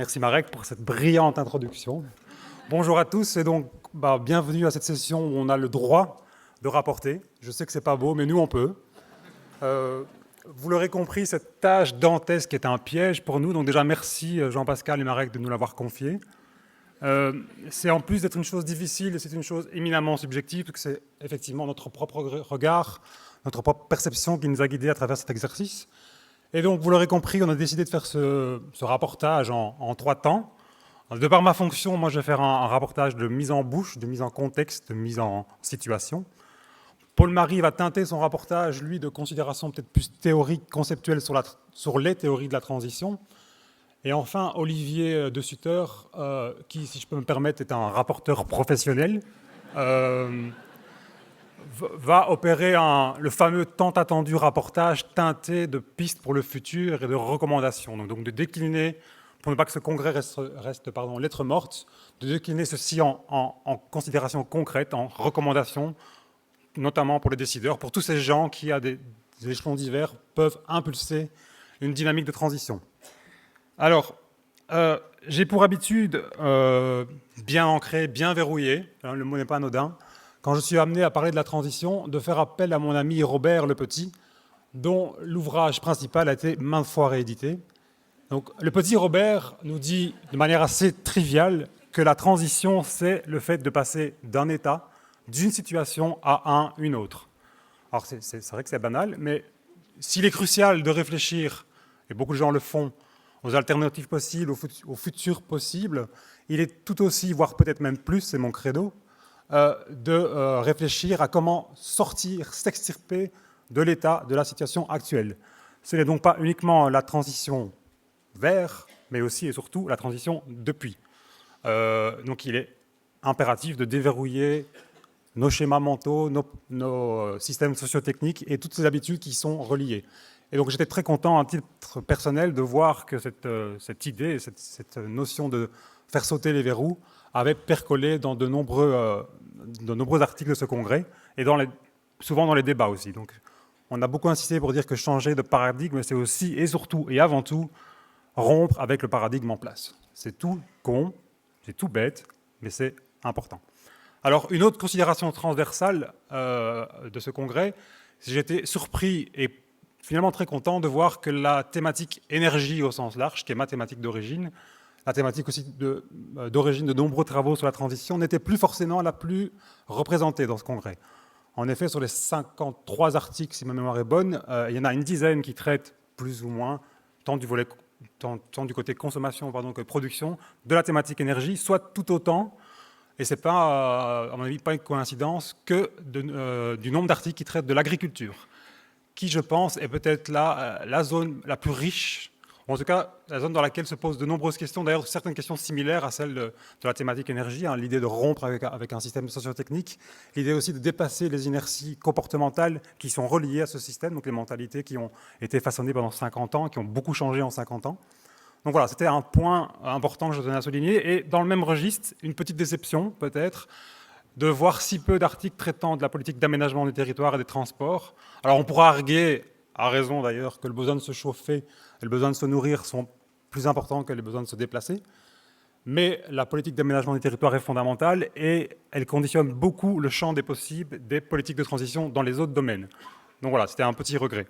Merci Marek pour cette brillante introduction. Bonjour à tous et donc bienvenue à cette session où on a le droit de rapporter. Je sais que c'est pas beau, mais nous on peut. Vous l'aurez compris, cette tâche dantesque est un piège pour nous. Donc déjà merci Jean-Pascal et Marek de nous l'avoir confié. C'est en plus d'être une chose difficile, c'est une chose éminemment subjective, parce que c'est effectivement notre propre regard, notre propre perception qui nous a guidés à travers cet exercice. Et donc, vous l'aurez compris, on a décidé de faire ce rapportage en 3 temps. De par ma fonction, moi, je vais faire un rapportage de mise en bouche, de mise en contexte, de mise en situation. Paul-Marie va teinter son rapportage, lui, de considérations peut-être plus théoriques, conceptuelles sur les théories de la transition. Et enfin, Olivier de Sutter, qui, si je peux me permettre, est un rapporteur professionnel, va opérer le fameux tant attendu rapportage teinté de pistes pour le futur et de recommandations. Donc de décliner, pour ne pas que ce congrès reste lettre morte, de décliner ceci en considérations concrètes, en recommandations, notamment pour les décideurs, pour tous ces gens qui, à des échelons divers, peuvent impulser une dynamique de transition. Alors, j'ai pour habitude, bien ancré, bien verrouillé, hein, le mot n'est pas anodin, quand je suis amené à parler de la transition, de faire appel à mon ami Robert Le Petit, dont l'ouvrage principal a été maintes fois réédité. Donc, le petit Robert nous dit de manière assez triviale que la transition, c'est le fait de passer d'un état, d'une situation à une autre. Alors, c'est vrai que c'est banal, mais s'il est crucial de réfléchir, et beaucoup de gens le font, aux alternatives possibles, au futur possible, il est tout aussi, voire peut-être même plus, c'est mon credo, de réfléchir à comment sortir, s'extirper de l'état, de la situation actuelle. Ce n'est donc pas uniquement la transition vers, mais aussi et surtout la transition depuis. Donc il est impératif de déverrouiller nos schémas mentaux, nos systèmes sociotechniques et toutes ces habitudes qui sont reliées. Et donc j'étais très content, à titre personnel, de voir que cette idée, cette notion de faire sauter les verrous avait percolé dans de nombreux articles de ce congrès et souvent dans les débats aussi. Donc on a beaucoup insisté pour dire que changer de paradigme, c'est aussi et surtout et avant tout rompre avec le paradigme en place. C'est tout con, c'est tout bête, mais c'est important. Alors une autre considération transversale de ce congrès, j'étais surpris et finalement très content de voir que la thématique énergie au sens large, qui est ma thématique d'origine, la thématique aussi d'origine de nombreux travaux sur la transition, n'était plus forcément la plus représentée dans ce congrès. En effet, sur les 53 articles, si ma mémoire est bonne, il y en a une dizaine qui traitent plus ou moins, tant du côté consommation que production, de la thématique énergie, soit tout autant, et ce n'est pas, à mon avis, pas une coïncidence, que du nombre d'articles qui traitent de l'agriculture, qui, je pense, est peut-être la zone la plus riche, ou en tout cas la zone dans laquelle se posent de nombreuses questions, d'ailleurs certaines questions similaires à celles de la thématique énergie, hein, l'idée de rompre avec un système sociotechnique, l'idée aussi de dépasser les inerties comportementales qui sont reliées à ce système, donc les mentalités qui ont été façonnées pendant 50 ans, qui ont beaucoup changé en 50 ans. Donc voilà, c'était un point important que je tenais à souligner, et dans le même registre, une petite déception peut-être, de voir si peu d'articles traitant de la politique d'aménagement des territoires et des transports. Alors on pourra arguer, à raison d'ailleurs, que le besoin de se chauffer et le besoin de se nourrir sont plus importants que les besoins de se déplacer, mais la politique d'aménagement des territoires est fondamentale et elle conditionne beaucoup le champ des possibles des politiques de transition dans les autres domaines. Donc voilà, c'était un petit regret.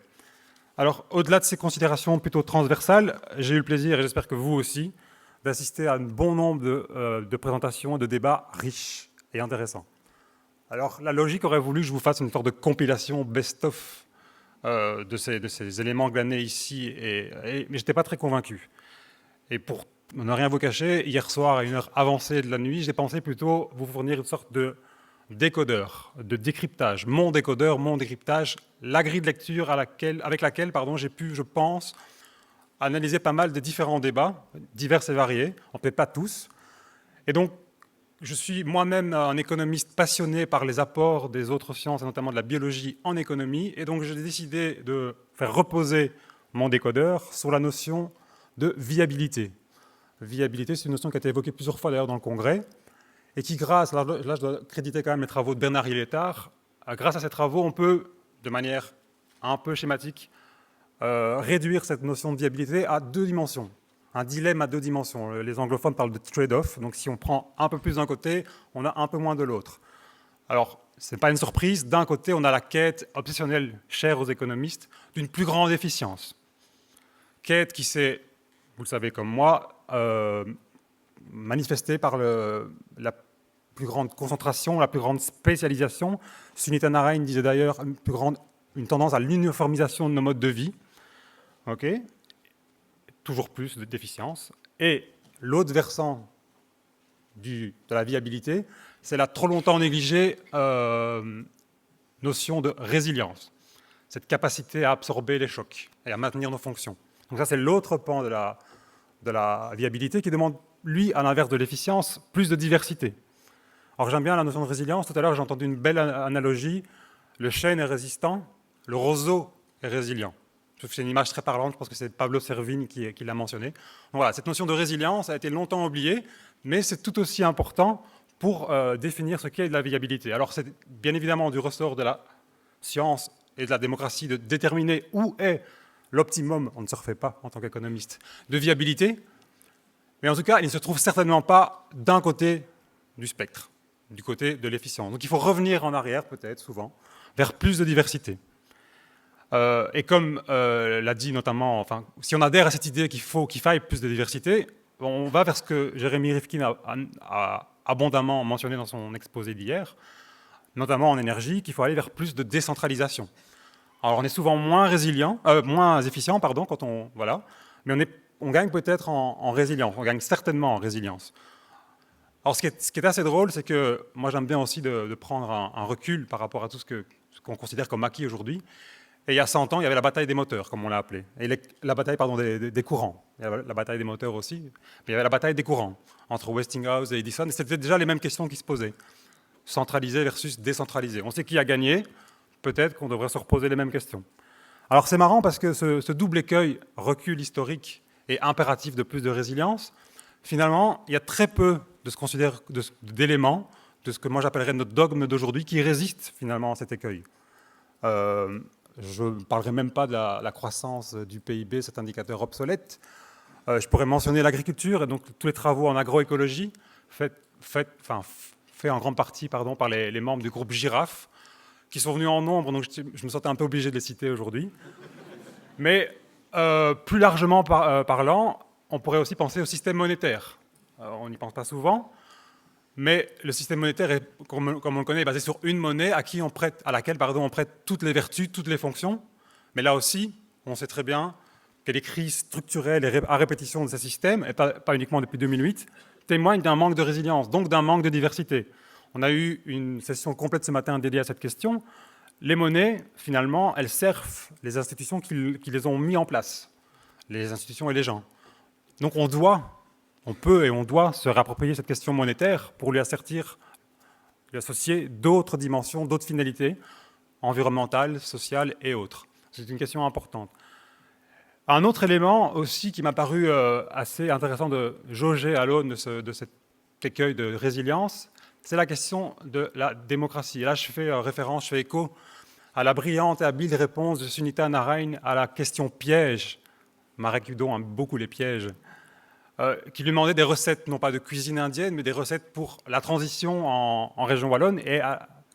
Alors au-delà de ces considérations plutôt transversales, j'ai eu le plaisir, et j'espère que vous aussi, d'assister à un bon nombre de présentations et de débats riches et intéressant. Alors, la logique aurait voulu que je vous fasse une sorte de compilation best-of de ces éléments glanés ici, mais je n'étais pas très convaincu. Et pour ne rien vous cacher, hier soir, à une heure avancée de la nuit, j'ai pensé plutôt vous fournir une sorte de décodeur, de décryptage, mon décryptage, la grille de lecture avec laquelle j'ai pu, je pense, analyser pas mal des différents débats, divers et variés, peut-être pas tous. Et donc, je suis moi-même un économiste passionné par les apports des autres sciences, et notamment de la biologie en économie, et donc j'ai décidé de faire reposer mon décodeur sur la notion de viabilité. Viabilité, c'est une notion qui a été évoquée plusieurs fois d'ailleurs dans le congrès, et qui là je dois créditer quand même les travaux de Bernard Hilletard, grâce à ces travaux, on peut, de manière un peu schématique, réduire cette notion de viabilité à 2 dimensions. un dilemme à deux dimensions. Les anglophones parlent de trade-off, donc si on prend un peu plus d'un côté, on a un peu moins de l'autre. Alors, ce n'est pas une surprise, d'un côté, on a la quête obsessionnelle chère aux économistes d'une plus grande efficience. Quête qui s'est, vous le savez comme moi, manifestée par la plus grande concentration, la plus grande spécialisation. Sunita Narayan disait d'ailleurs une tendance à l'uniformisation de nos modes de vie. Ok, toujours plus d'efficience. Et l'autre versant de la viabilité, c'est la trop longtemps négligée notion de résilience, cette capacité à absorber les chocs et à maintenir nos fonctions. Donc ça, c'est l'autre pan de la viabilité qui demande, lui, à l'inverse de l'efficience, plus de diversité. Alors j'aime bien la notion de résilience. Tout à l'heure, j'ai entendu une belle analogie. Le chêne est résistant, le roseau est résilient. C'est une image très parlante, je pense que c'est Pablo Servigne qui l'a mentionné. Donc voilà, cette notion de résilience a été longtemps oubliée, mais c'est tout aussi important pour définir ce qu'est de la viabilité. Alors c'est bien évidemment du ressort de la science et de la démocratie de déterminer où est l'optimum, on ne se refait pas en tant qu'économiste, de viabilité, mais en tout cas, il ne se trouve certainement pas d'un côté du spectre, du côté de l'efficience. Donc il faut revenir en arrière, peut-être, souvent, vers plus de diversité. Et comme l'a dit notamment, enfin, si on adhère à cette idée qu'il faille plus de diversité, on va vers ce que Jérémy Rifkin a abondamment mentionné dans son exposé d'hier, notamment en énergie, qu'il faut aller vers plus de décentralisation. Alors on est souvent moins efficient, quand on voilà, mais on gagne peut-être en résilience, on gagne certainement en résilience. Alors ce qui est assez drôle, c'est que moi j'aime bien aussi de prendre un recul par rapport à tout ce qu'on considère comme acquis aujourd'hui. Et il y a 100 ans, il y avait la bataille des moteurs, comme on l'a appelé. Et la bataille des courants. Il y avait la bataille des moteurs aussi, mais il y avait la bataille des courants, entre Westinghouse et Edison. Et c'était déjà les mêmes questions qui se posaient. Centralisé versus décentralisé. On sait qui a gagné, peut-être qu'on devrait se reposer les mêmes questions. Alors c'est marrant parce que ce double écueil, recul historique et impératif de plus de résilience, finalement, il y a très peu de ce qu'on considère d'éléments, de ce que moi j'appellerais notre dogme d'aujourd'hui, qui résistent finalement à cet écueil. Je ne parlerai même pas de la croissance du PIB, cet indicateur obsolète. Je pourrais mentionner l'agriculture et donc tous les travaux en agroécologie faits en grande partie par les membres du groupe Girafe, qui sont venus en nombre, donc je me sentais un peu obligé de les citer aujourd'hui. Mais plus largement parlant, on pourrait aussi penser au système monétaire. On n'y pense pas souvent, mais le système monétaire, comme on le connaît, est basé sur une monnaie à laquelle on prête toutes les vertus, toutes les fonctions. Mais là aussi, on sait très bien que les crises structurelles à répétition de ces systèmes, et pas uniquement depuis 2008, témoignent d'un manque de résilience, donc d'un manque de diversité. On a eu une session complète ce matin dédiée à cette question. Les monnaies, finalement, elles servent les institutions qui les ont mis en place, les institutions et les gens. Donc on peut et on doit se réapproprier cette question monétaire pour lui associer d'autres dimensions, d'autres finalités, environnementales, sociales et autres. C'est une question importante. Un autre élément aussi qui m'a paru assez intéressant de jauger à l'aune de cet écueil de résilience, c'est la question de la démocratie. Et là, je fais écho à la brillante et habile réponse de Sunita Narayan à la question piège. Marek Hudon aime beaucoup les pièges. Qui lui demandait des recettes, non pas de cuisine indienne, mais des recettes pour la transition en région wallonne, et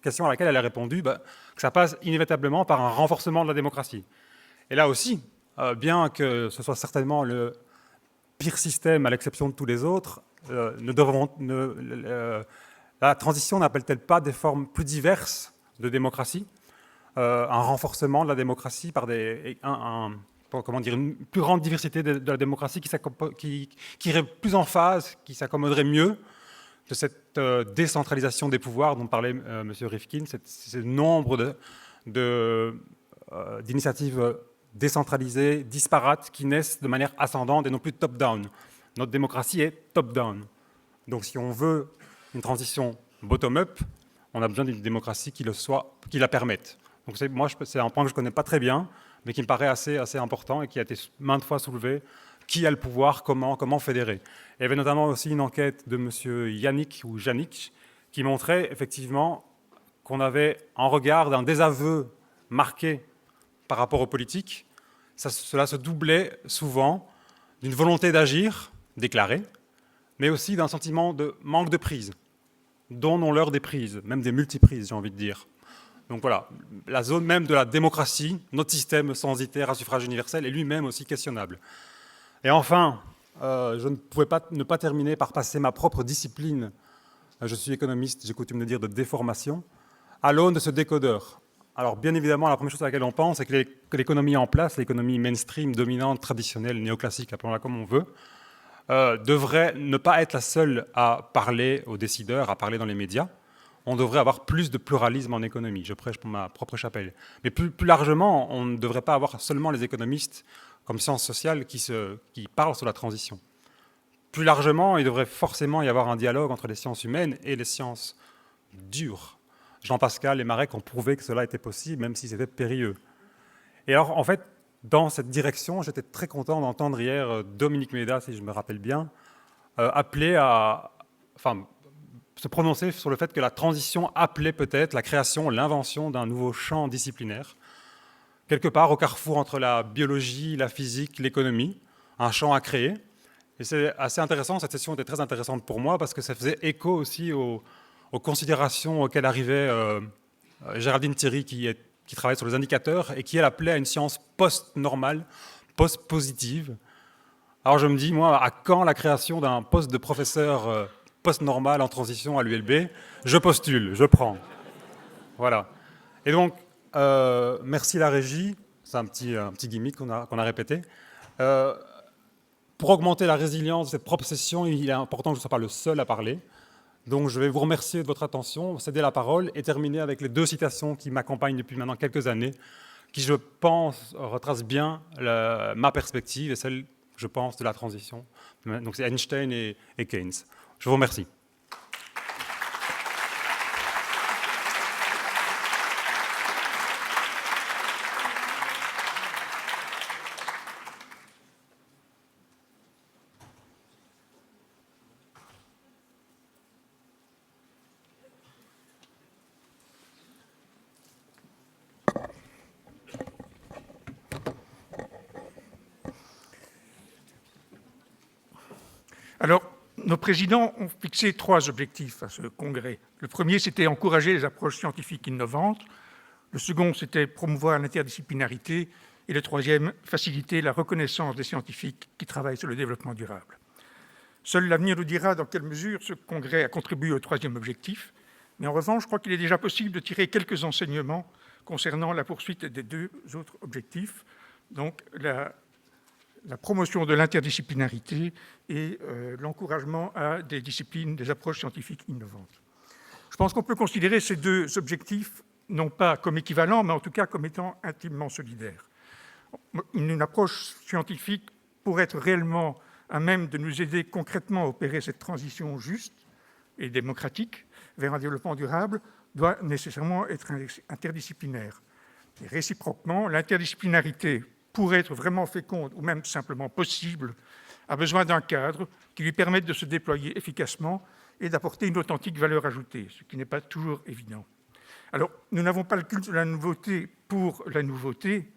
question à laquelle elle a répondu que ça passe inévitablement par un renforcement de la démocratie. Et là aussi, bien que ce soit certainement le pire système à l'exception de tous les autres, la transition n'appelle-t-elle pas des formes plus diverses de démocratie, un renforcement de la démocratie par une plus grande diversité de la démocratie qui irait plus en phase, qui s'accommoderait mieux de cette décentralisation des pouvoirs dont parlait M. Rifkin, ce nombre d'initiatives décentralisées, disparates, qui naissent de manière ascendante et non plus top-down. Notre démocratie est top-down. Donc si on veut une transition bottom-up, on a besoin d'une démocratie qui la permette. Donc c'est un point que je ne connais pas très bien, mais qui me paraît assez important et qui a été maintes fois soulevé. Qui a le pouvoir, comment fédérer. Il y avait notamment aussi une enquête de M. Yannick qui montrait effectivement qu'on avait, en regard d'un désaveu marqué par rapport aux politiques, cela se doublait souvent d'une volonté d'agir déclarée, mais aussi d'un sentiment de manque de prise, dont ont l'heure des prises, même des multiprises, j'ai envie de dire. Donc voilà, la zone même de la démocratie, notre système censitaire à suffrage universel est lui-même aussi questionnable. Et enfin, je ne pouvais pas ne pas terminer par passer ma propre discipline, je suis économiste, j'ai coutume de dire de déformation, à l'aune de ce décodeur. Alors bien évidemment, la première chose à laquelle on pense, c'est que l'économie en place, l'économie mainstream, dominante, traditionnelle, néoclassique, appelons-la comme on veut, devrait ne pas être la seule à parler aux décideurs, à parler dans les médias. On devrait avoir plus de pluralisme en économie. Je prêche pour ma propre chapelle. Mais plus largement, on ne devrait pas avoir seulement les économistes comme sciences sociales qui parlent sur la transition. Plus largement, il devrait forcément y avoir un dialogue entre les sciences humaines et les sciences dures. Jean Pascal et Marek ont prouvé que cela était possible, même si c'était périlleux. Et alors, en fait, dans cette direction, j'étais très content d'entendre hier Dominique Méda, si je me rappelle bien, appeler à... Enfin, se prononcer sur le fait que la transition appelait peut-être la création, l'invention d'un nouveau champ disciplinaire, quelque part au carrefour entre la biologie, la physique, l'économie, un champ à créer. Et c'est assez intéressant, cette session était très intéressante pour moi parce que ça faisait écho aussi aux considérations auxquelles arrivait Géraldine Thierry qui travaille sur les indicateurs et qui, elle, appelait à une science post-normale, post-positive. Alors je me dis, moi, à quand la création d'un poste de professeur post-normal en transition à l'ULB? Je postule, je prends. Voilà. Et donc, merci la régie, c'est un petit gimmick qu'on a répété. Pour augmenter la résilience de cette propre session, il est important que je ne sois pas le seul à parler. Donc je vais vous remercier de votre attention, céder la parole et terminer avec les 2 citations qui m'accompagnent depuis maintenant quelques années, qui, je pense, retracent bien ma perspective et celle, je pense, de la transition. Donc c'est Einstein et Keynes. Je vous remercie. Alors, nos présidents ont fixé 3 objectifs à ce congrès. Le premier, c'était encourager les approches scientifiques innovantes. Le second, c'était promouvoir l'interdisciplinarité. Et le troisième, faciliter la reconnaissance des scientifiques qui travaillent sur le développement durable. Seul l'avenir nous dira dans quelle mesure ce congrès a contribué au 3e objectif. Mais en revanche, je crois qu'il est déjà possible de tirer quelques enseignements concernant la poursuite des 2 autres objectifs. Donc, la promotion de l'interdisciplinarité et l'encouragement à des disciplines, des approches scientifiques innovantes. Je pense qu'on peut considérer ces 2 objectifs non pas comme équivalents, mais en tout cas comme étant intimement solidaires. Une approche scientifique, pour être réellement à même de nous aider concrètement à opérer cette transition juste et démocratique vers un développement durable, doit nécessairement être interdisciplinaire. Et réciproquement, l'interdisciplinarité, pour être vraiment féconde ou même simplement possible, a besoin d'un cadre qui lui permette de se déployer efficacement et d'apporter une authentique valeur ajoutée, ce qui n'est pas toujours évident. Alors, nous n'avons pas le culte de la nouveauté pour la nouveauté,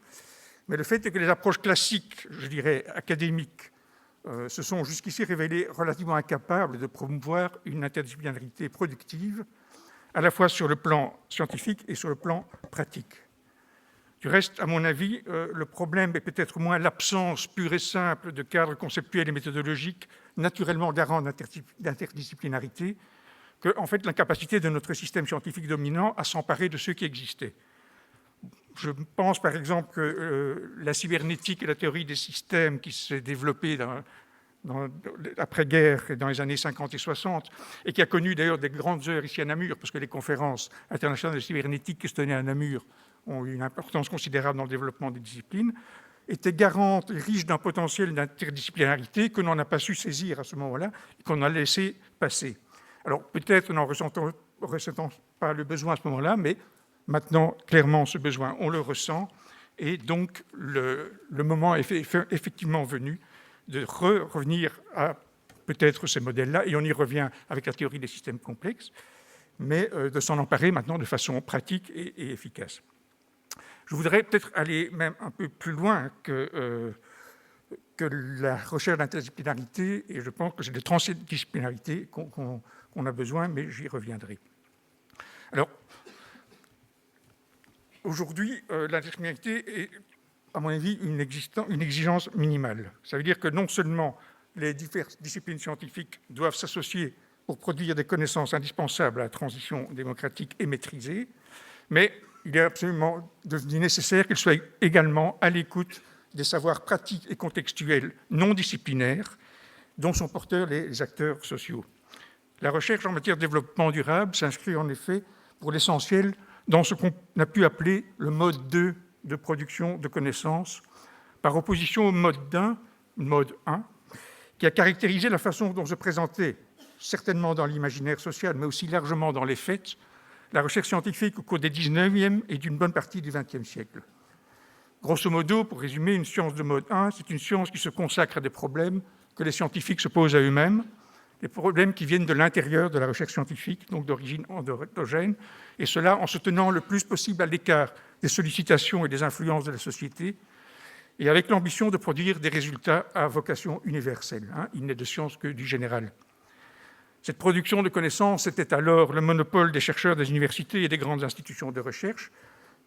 mais le fait est que les approches classiques, je dirais académiques, se sont jusqu'ici révélées relativement incapables de promouvoir une interdisciplinarité productive, à la fois sur le plan scientifique et sur le plan pratique. Du reste, à mon avis, le problème est peut-être moins l'absence pure et simple de cadres conceptuels et méthodologiques naturellement garants d'interdisciplinarité que, en fait, l'incapacité de notre système scientifique dominant à s'emparer de ceux qui existaient. Je pense par exemple que la cybernétique et la théorie des systèmes qui s'est développée après-guerre et dans les années 50 et 60, et qui a connu d'ailleurs des grandes heures ici à Namur, parce que les conférences internationales de cybernétique qui se tenaient à Namur ont eu une importance considérable dans le développement des disciplines, était garante et riche d'un potentiel d'interdisciplinarité que l'on n'a pas su saisir à ce moment-là et qu'on a laissé passer. Alors peut-être n'en ressentant pas le besoin à ce moment-là, mais maintenant, clairement, ce besoin, on le ressent, et donc le moment est effectivement venu de revenir à peut-être ces modèles-là, et on y revient avec la théorie des systèmes complexes, mais de s'en emparer maintenant de façon pratique et efficace. Je voudrais peut-être aller même un peu plus loin que que la recherche d'interdisciplinarité, et je pense que c'est de transdisciplinarité qu'on a besoin, mais j'y reviendrai. Alors, aujourd'hui, l'interdisciplinarité est, à mon avis, une exigence minimale. Ça veut dire que non seulement les diverses disciplines scientifiques doivent s'associer pour produire des connaissances indispensables à la transition démocratique et maîtrisée, mais il est absolument devenu nécessaire qu'elles soient également à l'écoute des savoirs pratiques et contextuels non disciplinaires dont sont porteurs les acteurs sociaux. La recherche en matière de développement durable s'inscrit en effet, pour l'essentiel, dans ce qu'on a pu appeler le mode 2 de production de connaissances, par opposition au mode 1, qui a caractérisé la façon dont se présentait, certainement dans l'imaginaire social, mais aussi largement dans les faits, la recherche scientifique au cours des 19e et d'une bonne partie du 20e siècle. Grosso modo, pour résumer, une science de mode 1, c'est une science qui se consacre à des problèmes que les scientifiques se posent à eux-mêmes, des problèmes qui viennent de l'intérieur de la recherche scientifique, donc d'origine endogène, et cela en se tenant le plus possible à l'écart des sollicitations et des influences de la société, et avec l'ambition de produire des résultats à vocation universelle. Il n'est de science que du général. Cette production de connaissances était alors le monopole des chercheurs des universités et des grandes institutions de recherche,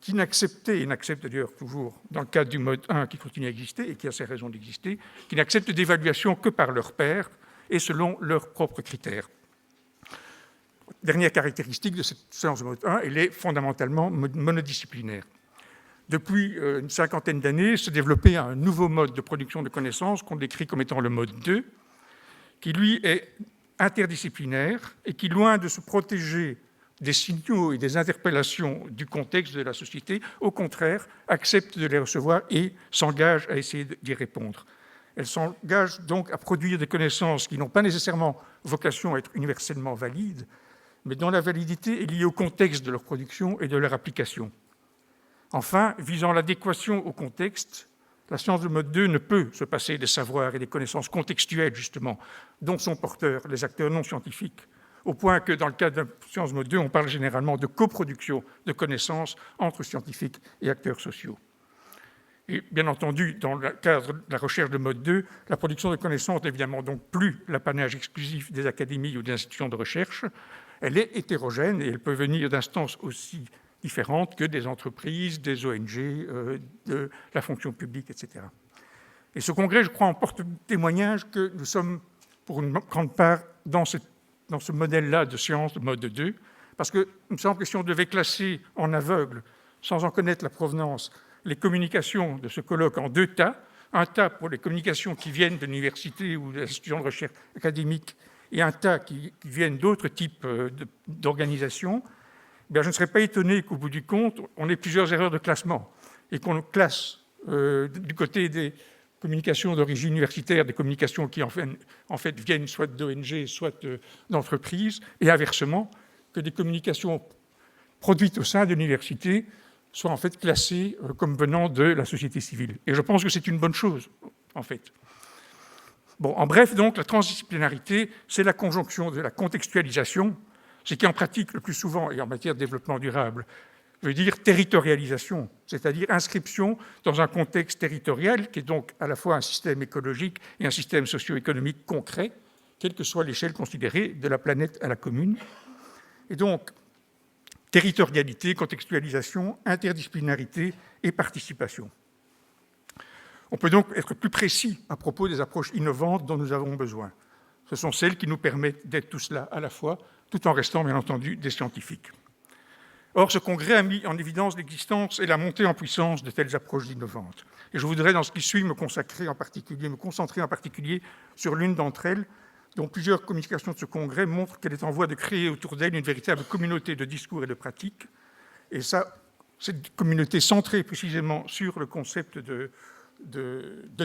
qui n'acceptaient, et n'acceptent d'ailleurs toujours, dans le cadre du mode 1 qui continue à exister et qui a ses raisons d'exister, qui n'acceptent d'évaluation que par leurs pairs et selon leurs propres critères. Dernière caractéristique de cette science de mode 1, elle est fondamentalement monodisciplinaire. Depuis une cinquantaine d'années, se développait un nouveau mode de production de connaissances qu'on décrit comme étant le mode 2, qui lui est interdisciplinaire et qui, loin de se protéger des signaux et des interpellations du contexte de la société, au contraire, accepte de les recevoir et s'engage à essayer d'y répondre. Elle s'engage donc à produire des connaissances qui n'ont pas nécessairement vocation à être universellement valides, mais dont la validité est liée au contexte de leur production et de leur application. Enfin, visant l'adéquation au contexte, la science de mode 2 ne peut se passer des savoirs et des connaissances contextuelles, justement, dont sont porteurs les acteurs non scientifiques, au point que, dans le cadre de la science de mode 2, on parle généralement de coproduction de connaissances entre scientifiques et acteurs sociaux. Et bien entendu, dans le cadre de la recherche de mode 2, la production de connaissances n'est évidemment donc plus l'apanage exclusif des académies ou des institutions de recherche. Elle est hétérogène et elle peut venir d'instances aussi différentes que des entreprises, des ONG, de la fonction publique, etc. Et ce congrès, je crois, en porte témoignage que nous sommes, pour une grande part, dans ce modèle-là de science de mode 2, parce qu'il me semble que si on devait classer en aveugle, sans en connaître la provenance, les communications de ce colloque en deux tas, un tas pour les communications qui viennent de l'université ou de l'institution de recherche académique et un tas qui viennent d'autres types d'organisations, je ne serais pas étonné qu'au bout du compte, on ait plusieurs erreurs de classement et qu'on classe du côté des communications d'origine universitaire, des communications qui en fait viennent soit d'ONG, soit d'entreprises, et inversement, que des communications produites au sein de l'université soient en fait classées comme venant de la société civile. Et je pense que c'est une bonne chose, en fait. Bon, en bref, donc, la transdisciplinarité, c'est la conjonction de la contextualisation, ce qui en pratique le plus souvent, et en matière de développement durable, veut dire territorialisation, c'est-à-dire inscription dans un contexte territorial qui est donc à la fois un système écologique et un système socio-économique concret, quelle que soit l'échelle considérée de la planète à la commune. Et donc, territorialité, contextualisation, interdisciplinarité et participation. On peut donc être plus précis à propos des approches innovantes dont nous avons besoin. Ce sont celles qui nous permettent d'être tout cela à la fois, tout en restant, bien entendu, des scientifiques. Or, ce congrès a mis en évidence l'existence et la montée en puissance de telles approches innovantes. Et je voudrais, dans ce qui suit, me concentrer en particulier sur l'une d'entre elles, dont plusieurs communications de ce congrès montrent qu'elle est en voie de créer autour d'elle une véritable communauté de discours et de pratiques. Et ça, cette communauté centrée précisément sur le concept de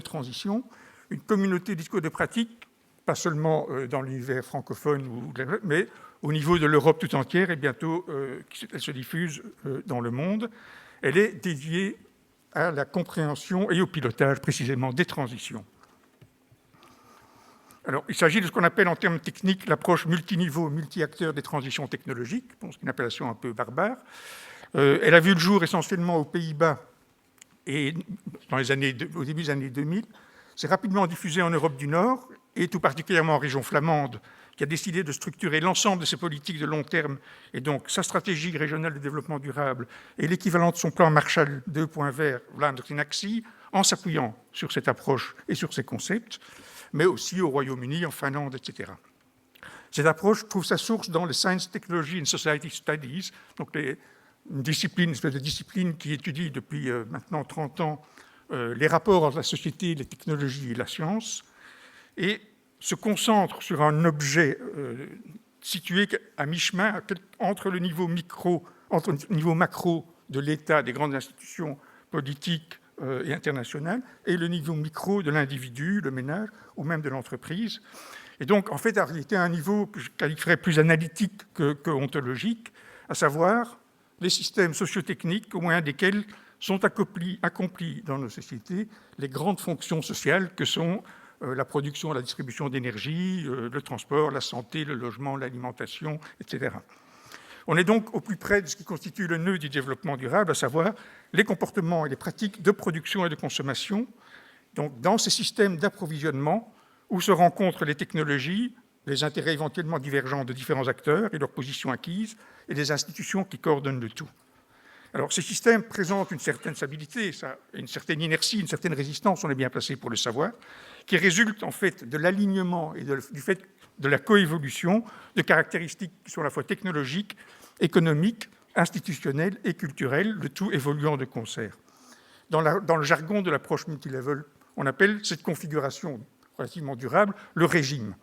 transition, une communauté de discours et de pratiques, pas seulement dans l'univers francophone, mais au niveau de l'Europe tout entière, et bientôt elle se diffuse dans le monde. Elle est dédiée à la compréhension et au pilotage précisément des transitions. Alors, il s'agit de ce qu'on appelle en termes techniques l'approche multiniveau, multi-acteur des transitions technologiques, c'est une appellation un peu barbare. Elle a vu le jour essentiellement aux Pays-Bas et au début des années 2000. s'est rapidement diffusé en Europe du Nord, et tout particulièrement en région flamande, qui a décidé de structurer l'ensemble de ses politiques de long terme, et donc sa stratégie régionale de développement durable, et l'équivalent de son plan Marshall 2.0 vers Vlaanderen in actie, en s'appuyant sur cette approche et sur ces concepts, mais aussi au Royaume-Uni, en Finlande, etc. Cette approche trouve sa source dans les Science, Technology and Society Studies, donc une espèce de discipline qui étudie depuis maintenant 30 ans les rapports entre la société, les technologies et la science, et se concentre sur un objet situé à mi-chemin entre le niveau macro de l'État, des grandes institutions politiques et internationales, et le niveau micro de l'individu, le ménage, ou même de l'entreprise. Et donc, en fait, en réalité, à un niveau que je qualifierais plus analytique que ontologique, à savoir les systèmes sociotechniques au moyen desquels sont accomplies dans nos sociétés les grandes fonctions sociales que sont la production, la distribution d'énergie, le transport, la santé, le logement, l'alimentation, etc. On est donc au plus près de ce qui constitue le nœud du développement durable, à savoir les comportements et les pratiques de production et de consommation, donc dans ces systèmes d'approvisionnement où se rencontrent les technologies, les intérêts éventuellement divergents de différents acteurs et leurs positions acquises, et les institutions qui coordonnent le tout. Alors, ces systèmes présentent une certaine stabilité, une certaine inertie, une certaine résistance, on est bien placé pour le savoir, qui résulte en fait de l'alignement et du fait de la coévolution de caractéristiques qui sont à la fois technologiques, économiques, institutionnelles et culturelles, le tout évoluant de concert. Dans le jargon de l'approche multilevel, on appelle cette configuration relativement durable le régime.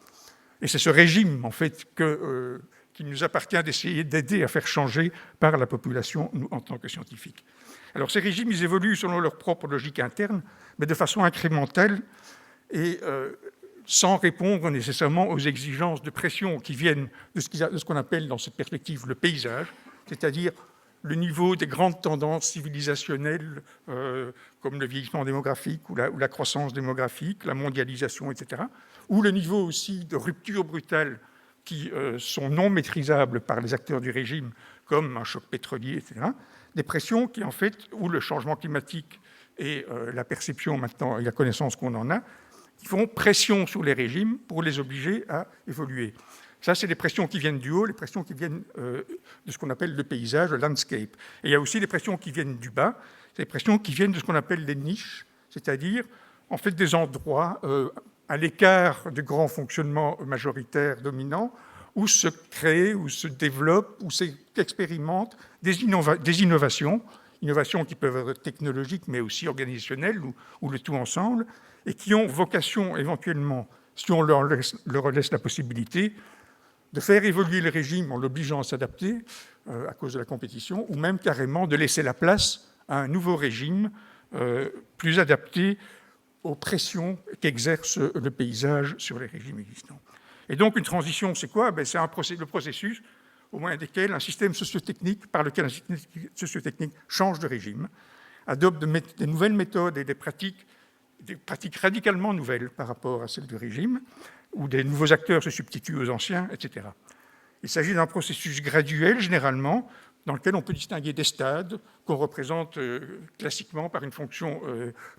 Et c'est ce régime, en fait, qu'il nous appartient d'essayer d'aider à faire changer par la population, nous, en tant que scientifiques. Alors, ces régimes, ils évoluent selon leur propre logique interne, mais de façon incrémentale et sans répondre nécessairement aux exigences de pression qui viennent de ce qu'on appelle dans cette perspective le paysage, c'est-à-dire le niveau des grandes tendances civilisationnelles comme le vieillissement démographique ou la croissance démographique, la mondialisation, etc., ou le niveau aussi de rupture brutale qui sont non maîtrisables par les acteurs du régime, comme un choc pétrolier, etc., des pressions qui, en fait, ou le changement climatique et la perception maintenant et la connaissance qu'on en a, qui font pression sur les régimes pour les obliger à évoluer. Ça, c'est des pressions qui viennent du haut, les pressions qui viennent de ce qu'on appelle le paysage, le landscape. Et il y a aussi des pressions qui viennent du bas, c'est des pressions qui viennent de ce qu'on appelle les niches, c'est-à-dire, en fait, des endroits à l'écart du grand fonctionnement majoritaire dominant, où se créent, où se développent, où s'expérimentent des innovations qui peuvent être technologiques, mais aussi organisationnelles, ou le tout ensemble, et qui ont vocation éventuellement, si on leur laisse la possibilité, de faire évoluer le régime en l'obligeant à s'adapter à cause de la compétition, ou même carrément de laisser la place à un nouveau régime plus adapté aux pressions qu'exerce le paysage sur les régimes existants. Et donc, une transition, c'est quoi ? C'est le processus au moyen desquels un système sociotechnique, par lequel un système sociotechnique change de régime, adopte des nouvelles méthodes et des pratiques radicalement nouvelles par rapport à celles du régime, où des nouveaux acteurs se substituent aux anciens, etc. Il s'agit d'un processus graduel, généralement, dans lequel on peut distinguer des stades qu'on représente classiquement par une fonction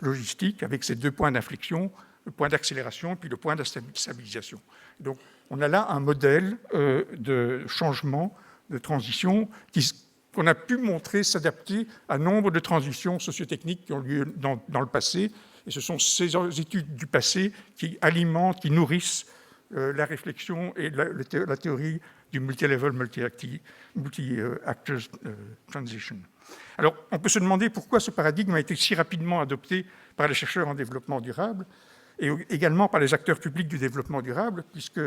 logistique, avec ces deux points d'inflexion, le point d'accélération et puis le point de stabilisation. Donc, on a là un modèle de changement, de transition, qu'on a pu montrer s'adapter à nombre de transitions sociotechniques qui ont lieu dans le passé. Et ce sont ces études du passé qui alimentent, qui nourrissent la réflexion et la théorie du multi-level, multi-actors transition. Alors, on peut se demander pourquoi ce paradigme a été si rapidement adopté par les chercheurs en développement durable et également par les acteurs publics du développement durable, puisque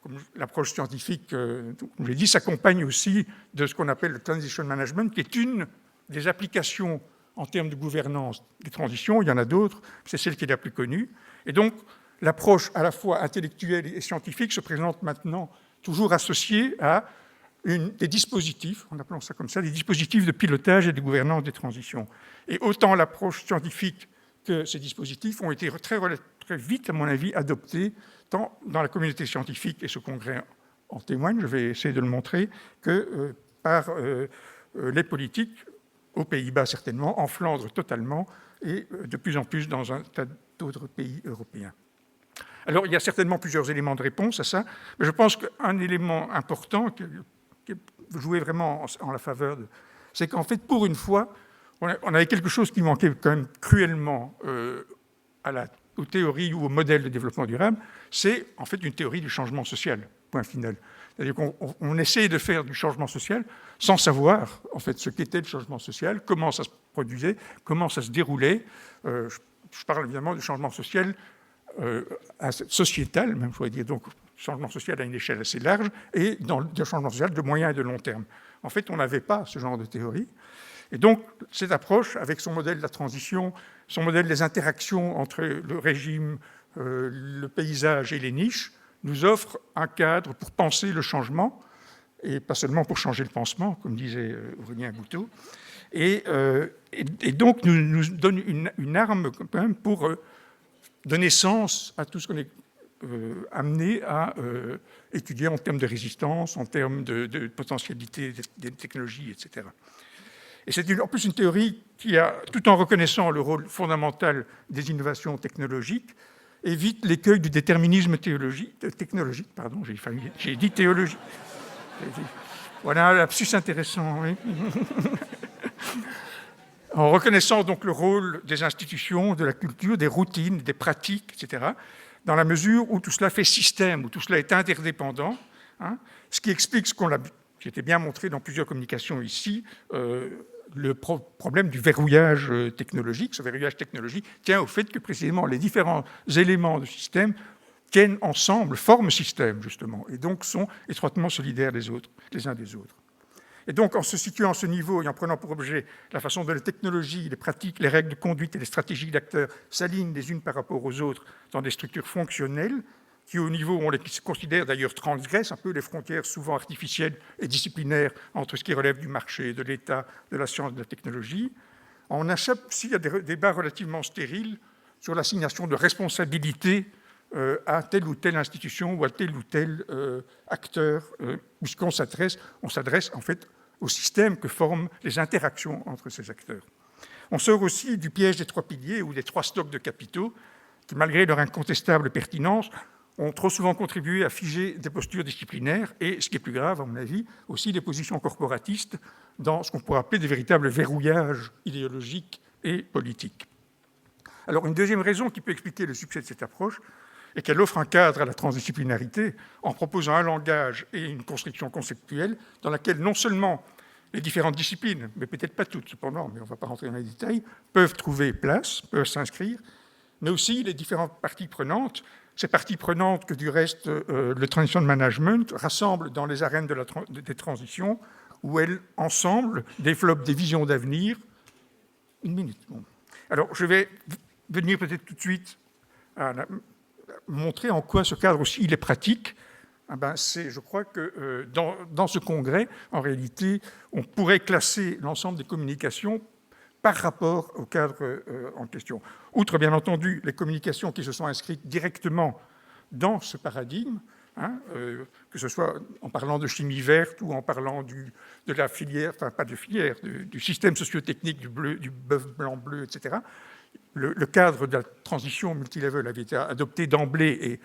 comme l'approche scientifique, comme je l'ai dit, s'accompagne aussi de ce qu'on appelle le transition management, qui est une des applications en termes de gouvernance des transitions. Il y en a d'autres, c'est celle qui est la plus connue. Et donc, l'approche à la fois intellectuelle et scientifique se présente maintenant toujours associée à des dispositifs, en appelant ça comme ça, des dispositifs de pilotage et de gouvernance des transitions. Et autant l'approche scientifique que ces dispositifs ont été très vite, à mon avis, adoptés, tant dans la communauté scientifique, et ce congrès en témoigne, je vais essayer de le montrer, que par les politiques, aux Pays-Bas certainement, en Flandre totalement, et de plus en plus dans un tas d'autres pays européens. Alors, il y a certainement plusieurs éléments de réponse à ça, mais je pense qu'un élément important qui jouait vraiment en la faveur, c'est qu'en fait, pour une fois, on avait quelque chose qui manquait quand même cruellement aux théories ou au modèle de développement durable, c'est en fait une théorie du changement social, point final. C'est-à-dire qu'on essaye de faire du changement social sans savoir en fait ce qu'était le changement social, comment ça se produisait, comment ça se déroulait. Je parle évidemment du changement social sociétal, même, il faudrait dire, donc changement social à une échelle assez large, et dans le changement social de moyen et de long terme. En fait, on n'avait pas ce genre de théorie. Et donc, cette approche, avec son modèle de la transition, son modèle des interactions entre le régime, le paysage et les niches, nous offre un cadre pour penser le changement, et pas seulement pour changer le pansement, comme disait Aurélien Gouteau, et donc nous donne une arme quand même pour donner sens à tout ce qu'on est amené à étudier en termes de résistance, en termes de potentialité des technologies, etc. Et c'est en plus une théorie qui, tout en reconnaissant le rôle fondamental des innovations technologiques, évite l'écueil du déterminisme technologique. Pardon, j'ai dit théologie. Voilà un lapsus intéressant. Oui. En reconnaissant donc le rôle des institutions, de la culture, des routines, des pratiques, etc., dans la mesure où tout cela fait système, où tout cela est interdépendant, hein, ce qui explique ce qui était bien montré dans plusieurs communications ici, le problème du verrouillage technologique. Ce verrouillage technologique tient au fait que précisément les différents éléments du système tiennent ensemble, forment système justement, et donc sont étroitement solidaires les uns des autres. Et donc, en se situant à ce niveau et en prenant pour objet la façon dont les technologies, les pratiques, les règles de conduite et les stratégies d'acteurs s'alignent les unes par rapport aux autres dans des structures fonctionnelles, qui, au niveau où on les considère d'ailleurs transgressent un peu les frontières souvent artificielles et disciplinaires entre ce qui relève du marché, de l'État, de la science, de la technologie, on échappe aussi à des débats relativement stériles sur l'assignation de responsabilités à telle ou telle institution ou à tel ou tel acteur, puisqu'on s'adresse en fait au système que forment les interactions entre ces acteurs. On sort aussi du piège des 3 piliers ou des 3 stocks de capitaux qui, malgré leur incontestable pertinence, ont trop souvent contribué à figer des postures disciplinaires et, ce qui est plus grave, à mon avis, aussi des positions corporatistes dans ce qu'on pourrait appeler des véritables verrouillages idéologiques et politiques. Alors, une deuxième raison qui peut expliquer le succès de cette approche est qu'elle offre un cadre à la transdisciplinarité en proposant un langage et une construction conceptuelle dans laquelle non seulement les différentes disciplines, mais peut-être pas toutes cependant, mais on ne va pas rentrer dans les détails, peuvent trouver place, peuvent s'inscrire, mais aussi les différentes parties prenantes, ces parties prenantes que du reste le Transition Management rassemble dans les arènes des transitions, où elles, ensemble, développent des visions d'avenir. Une minute. Bon. Alors, je vais venir peut-être tout de suite à montrer en quoi ce cadre aussi il est pratique. Je crois que dans ce congrès, en réalité, on pourrait classer l'ensemble des communications par rapport au cadre en question. Outre, bien entendu, les communications qui se sont inscrites directement dans ce paradigme, que ce soit en parlant de chimie verte ou en parlant de la filière, enfin pas de filière, du système socio-technique du bœuf blanc-bleu, etc., le cadre de la transition multilevel avait été adopté d'emblée et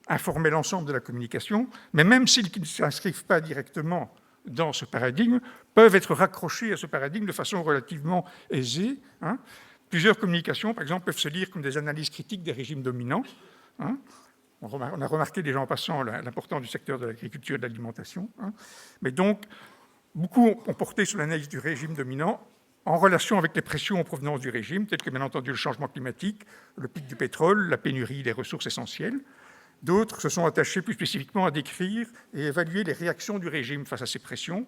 informait l'ensemble de la communication, mais même s'ils ne s'inscrivent pas directement dans ce paradigme, peuvent être raccrochés à ce paradigme de façon relativement aisée. Plusieurs communications, par exemple, peuvent se lire comme des analyses critiques des régimes dominants. On a remarqué déjà en passant l'importance du secteur de l'agriculture et de l'alimentation. Mais donc, beaucoup ont porté sur l'analyse du régime dominant en relation avec les pressions en provenance du régime, telles que bien entendu le changement climatique, le pic du pétrole, la pénurie des ressources essentielles. D'autres se sont attachés plus spécifiquement à décrire et évaluer les réactions du régime face à ces pressions,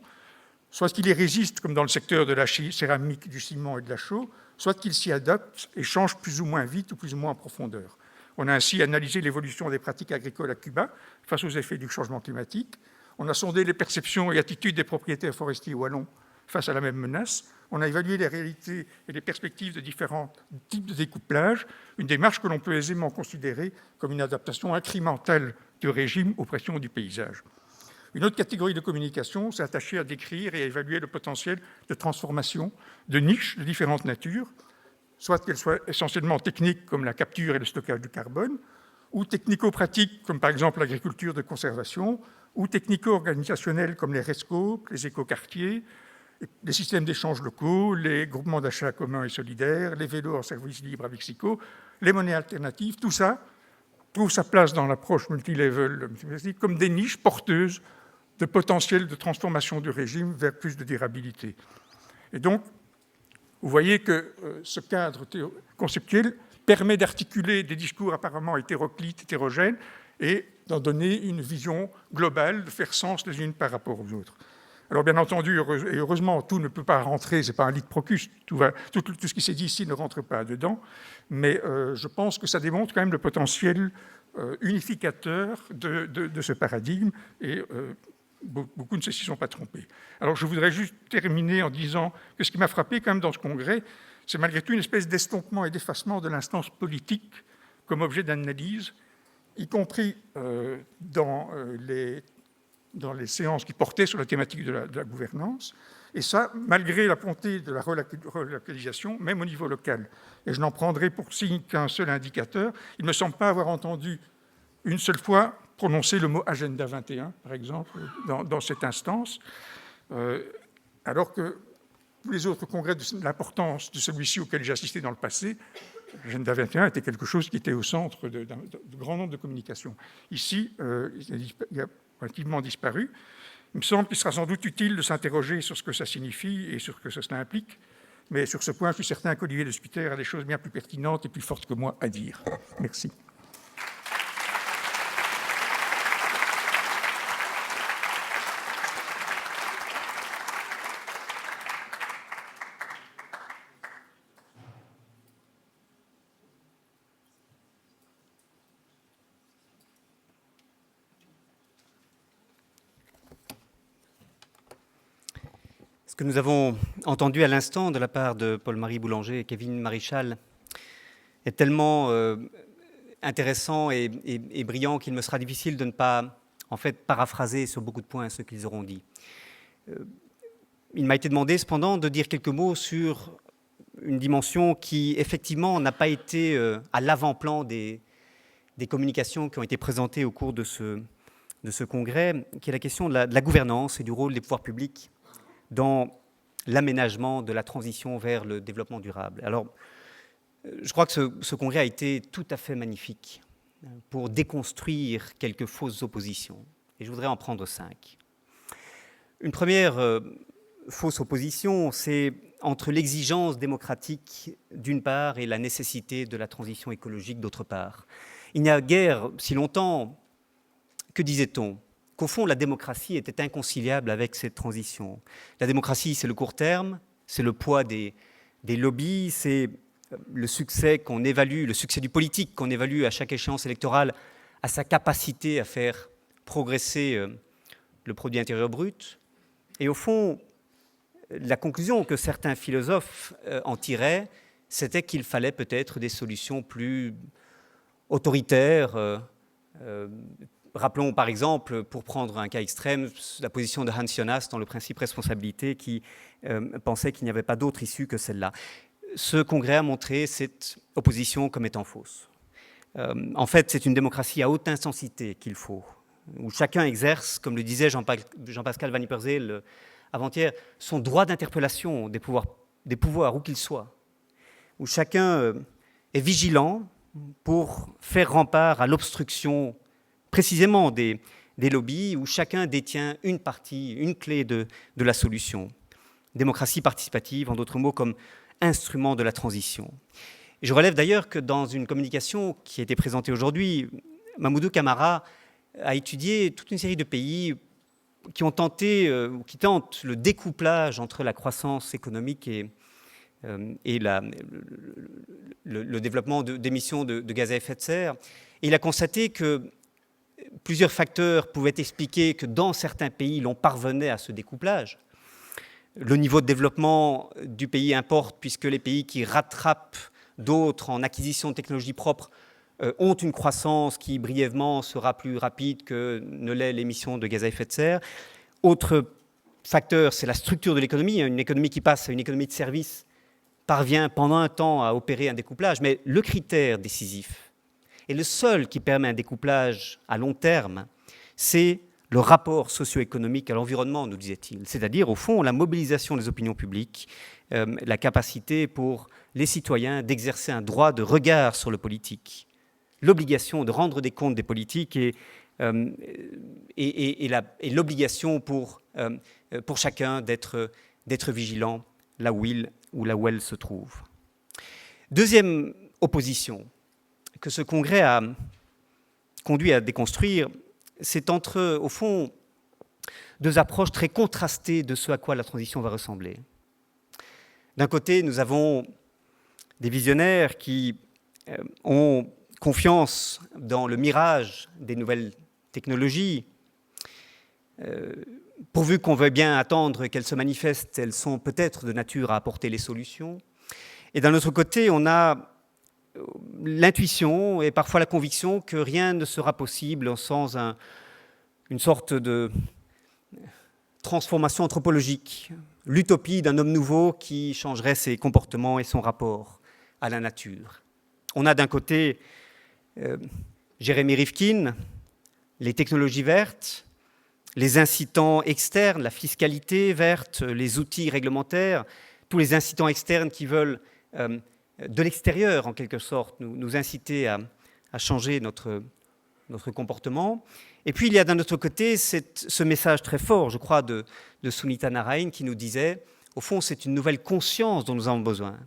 soit qu'il y résiste, comme dans le secteur de la céramique, du ciment et de la chaux, soit qu'il s'y adapte et change plus ou moins vite ou plus ou moins en profondeur. On a ainsi analysé l'évolution des pratiques agricoles à Cuba face aux effets du changement climatique. On a sondé les perceptions et attitudes des propriétaires forestiers wallons face à la même menace. On a évalué les réalités et les perspectives de différents types de découplage, une démarche que l'on peut aisément considérer comme une adaptation incrémentale du régime aux pressions du paysage. Une autre catégorie de communication s'est attachée à décrire et à évaluer le potentiel de transformation de niches de différentes natures, soit qu'elles soient essentiellement techniques, comme la capture et le stockage du carbone, ou technico-pratiques, comme par exemple l'agriculture de conservation, ou technico-organisationnelles, comme les rescopes, les écoquartiers, les systèmes d'échange locaux, les groupements d'achats communs et solidaires, les vélos en service libre avec SICO, les monnaies alternatives, tout ça trouve sa place dans l'approche multilevel comme des niches porteuses de potentiel de transformation du régime vers plus de durabilité. Et donc, vous voyez que ce cadre conceptuel permet d'articuler des discours apparemment hétéroclites, hétérogènes, et d'en donner une vision globale, de faire sens les unes par rapport aux autres. Alors bien entendu, et heureusement, tout ne peut pas rentrer, ce n'est pas un lit de Procus, tout ce qui s'est dit ici ne rentre pas dedans, mais je pense que ça démontre quand même le potentiel unificateur de ce paradigme, et beaucoup ne s'y sont pas trompés. Alors je voudrais juste terminer en disant que ce qui m'a frappé quand même dans ce congrès, c'est malgré tout une espèce d'estompement et d'effacement de l'instance politique comme objet d'analyse, y compris dans les séances qui portaient sur la thématique de la gouvernance, et ça, malgré la montée de la relocalisation, même au niveau local. Et je n'en prendrai pour signe qu'un seul indicateur. Il ne me semble pas avoir entendu une seule fois prononcer le mot « Agenda 21 », par exemple, dans cette instance, alors que tous les autres congrès de l'importance de celui-ci auquel j'ai assisté dans le passé, l'Agenda 21 était quelque chose qui était au centre d'un grand nombre de communications. Ici, il a relativement disparu. Il me semble qu'il sera sans doute utile de s'interroger sur ce que ça signifie et sur ce que cela implique, mais sur ce point, je suis certain qu'Olivier de Scuiter a des choses bien plus pertinentes et plus fortes que moi à dire. Merci. Ce que nous avons entendu à l'instant de la part de Paul-Marie Boulanger et Kevin Maréchal est tellement intéressant et brillant qu'il me sera difficile de ne pas en fait paraphraser sur beaucoup de points ce qu'ils auront dit. Il m'a été demandé cependant de dire quelques mots sur une dimension qui effectivement n'a pas été à l'avant-plan des communications qui ont été présentées au cours de ce congrès, qui est la question de la gouvernance et du rôle des pouvoirs publics dans l'aménagement de la transition vers le développement durable. Alors, je crois que ce congrès a été tout à fait magnifique pour déconstruire quelques fausses oppositions. Et je voudrais en prendre 5. Une première fausse opposition, c'est entre l'exigence démocratique d'une part et la nécessité de la transition écologique d'autre part. Il n'y a guère si longtemps, que disait-on ? Qu'au fond, la démocratie était inconciliable avec cette transition. La démocratie, c'est le court terme, c'est le poids des lobbies, c'est le succès qu'on évalue, le succès du politique qu'on évalue à chaque échéance électorale à sa capacité à faire progresser le produit intérieur brut. Et au fond, la conclusion que certains philosophes en tiraient, c'était qu'il fallait peut-être des solutions plus autoritaires. Rappelons par exemple, pour prendre un cas extrême, la position de Hans Jonas dans le principe responsabilité qui pensait qu'il n'y avait pas d'autre issue que celle-là. Ce congrès a montré cette opposition comme étant fausse. En fait, c'est une démocratie à haute intensité qu'il faut, où chacun exerce, comme le disait Jean-Pascal Van Ypersele avant-hier, son droit d'interpellation des pouvoirs où qu'ils soient, où chacun est vigilant pour faire rempart à l'obstruction précisément des lobbies, où chacun détient une partie, une clé de la solution. Démocratie participative, en d'autres mots, comme instrument de la transition. Et je relève d'ailleurs que dans une communication qui a été présentée aujourd'hui, Mamoudou Camara a étudié toute une série de pays qui ont tenté, ou qui tentent le découplage entre la croissance économique et le développement d'émissions de gaz à effet de serre. Et il a constaté que plusieurs facteurs pouvaient expliquer que dans certains pays, l'on parvenait à ce découplage. Le niveau de développement du pays importe, puisque les pays qui rattrapent d'autres en acquisition de technologies propres ont une croissance qui, brièvement, sera plus rapide que ne l'est l'émission de gaz à effet de serre. Autre facteur, c'est la structure de l'économie. Une économie qui passe à une économie de services parvient pendant un temps à opérer un découplage, mais le critère décisif, et le seul qui permet un découplage à long terme, c'est le rapport socio-économique à l'environnement, nous disait-il. C'est-à-dire, au fond, la mobilisation des opinions publiques, la capacité pour les citoyens d'exercer un droit de regard sur le politique, l'obligation de rendre des comptes des politiques et l'obligation pour chacun d'être vigilant là où il ou là où elle se trouve. Deuxième opposition que ce congrès a conduit à déconstruire, c'est entre, au fond, deux approches très contrastées de ce à quoi la transition va ressembler. D'un côté, nous avons des visionnaires qui ont confiance dans le mirage des nouvelles technologies. Pourvu qu'on veuille bien attendre qu'elles se manifestent, elles sont peut-être de nature à apporter les solutions. Et d'un autre côté, on a l'intuition et parfois la conviction que rien ne sera possible sans une sorte de transformation anthropologique, l'utopie d'un homme nouveau qui changerait ses comportements et son rapport à la nature. On a d'un côté Jérémy Rifkin, les technologies vertes, les incitants externes, la fiscalité verte, les outils réglementaires, tous les incitants externes qui veulent, de l'extérieur en quelque sorte, nous inciter à changer notre comportement. Et puis il y a d'un autre côté ce message très fort, je crois, de Sunita Narayan qui nous disait, au fond, c'est une nouvelle conscience dont nous avons besoin,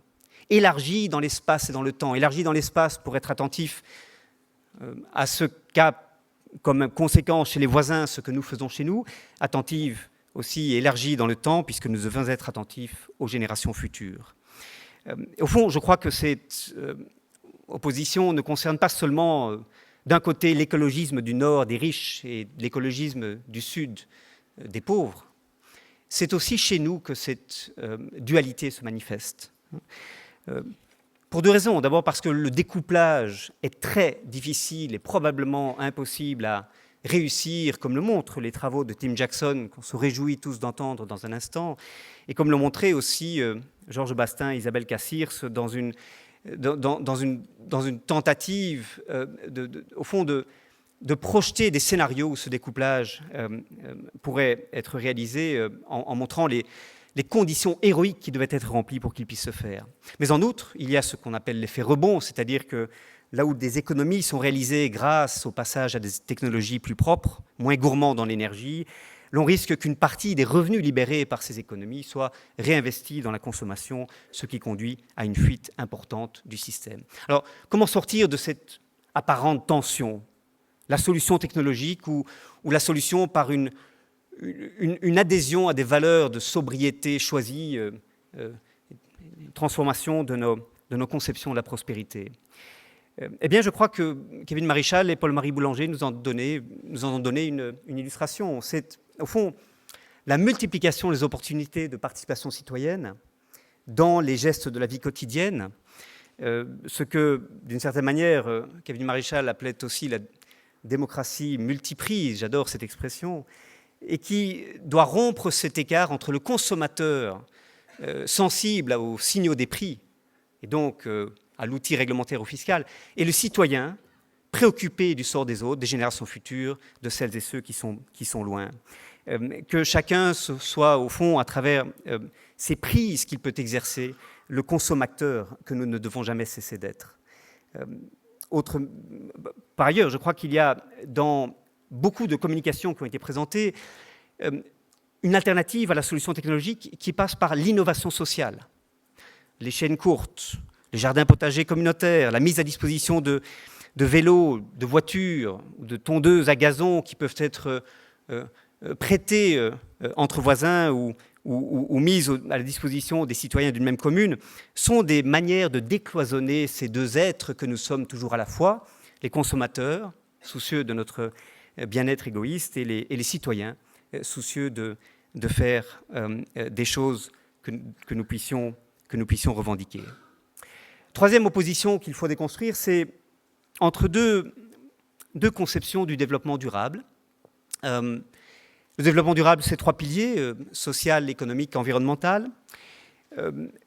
élargie dans l'espace et dans le temps, élargie dans l'espace pour être attentif à ce qu'a comme conséquence chez les voisins ce que nous faisons chez nous, attentive aussi élargie dans le temps, puisque nous devons être attentifs aux générations futures. Au fond, je crois que cette opposition ne concerne pas seulement, d'un côté, l'écologisme du Nord des riches et l'écologisme du Sud des pauvres. C'est aussi chez nous que cette dualité se manifeste. Pour deux raisons. D'abord parce que le découplage est très difficile et probablement impossible à réussir, comme le montrent les travaux de Tim Jackson, qu'on se réjouit tous d'entendre dans un instant, et comme l'ont montré aussi Georges Bastin et Isabelle Cassirs dans une tentative, au fond, de projeter des scénarios où ce découplage pourrait être réalisé en montrant les conditions héroïques qui devaient être remplies pour qu'il puisse se faire. Mais en outre, il y a ce qu'on appelle l'effet rebond, c'est-à-dire que là où des économies sont réalisées grâce au passage à des technologies plus propres, moins gourmandes en énergie, l'on risque qu'une partie des revenus libérés par ces économies soit réinvestie dans la consommation, ce qui conduit à une fuite importante du système. Alors, comment sortir de cette apparente tension? La solution technologique ou la solution par une adhésion à des valeurs de sobriété choisies, une transformation de nos conceptions de la prospérité. Eh bien, je crois que Kevin Maréchal et Paul-Marie Boulanger nous en ont donné une illustration. C'est, au fond, la multiplication des opportunités de participation citoyenne dans les gestes de la vie quotidienne, ce que, d'une certaine manière, Kevin Maréchal appelait aussi la démocratie multiprise, j'adore cette expression, et qui doit rompre cet écart entre le consommateur sensible aux signaux des prix, et donc à l'outil réglementaire ou fiscal, et le citoyen préoccupé du sort des autres, des générations futures, de celles et ceux qui sont loin. Que chacun soit, au fond, à travers ces prises qu'il peut exercer, le consommateur que nous ne devons jamais cesser d'être. Par ailleurs, je crois qu'il y a dans beaucoup de communications qui ont été présentées une alternative à la solution technologique qui passe par l'innovation sociale. Les chaînes courtes, les jardins potagers communautaires, la mise à disposition de vélos, de voitures, de tondeuses à gazon qui peuvent être prêtées entre voisins ou mises à la disposition des citoyens d'une même commune, sont des manières de décloisonner ces deux êtres que nous sommes toujours à la fois, les consommateurs, soucieux de notre bien-être égoïste, et les citoyens, soucieux de faire des choses que nous puissions revendiquer. Troisième opposition qu'il faut déconstruire, c'est entre deux conceptions du développement durable. Le développement durable, c'est trois piliers, social, économique, environnemental.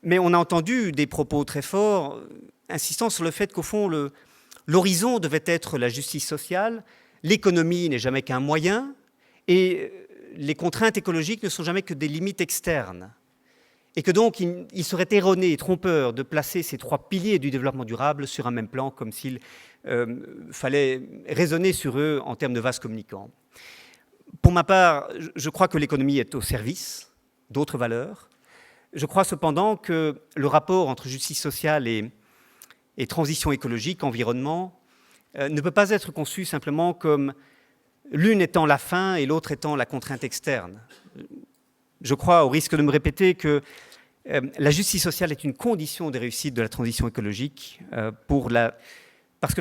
Mais on a entendu des propos très forts insistant sur le fait qu'au fond, l'horizon devait être la justice sociale, l'économie n'est jamais qu'un moyen, et les contraintes écologiques ne sont jamais que des limites externes. Et que donc, il serait erroné et trompeur de placer ces trois piliers du développement durable sur un même plan, comme s'il fallait raisonner sur eux en termes de vases communicants. Pour ma part, je crois que l'économie est au service d'autres valeurs. Je crois cependant que le rapport entre justice sociale et transition écologique, environnement, ne peut pas être conçu simplement comme l'une étant la fin et l'autre étant la contrainte externe. Je crois, au risque de me répéter, que la justice sociale est une condition de réussite de la transition écologique parce que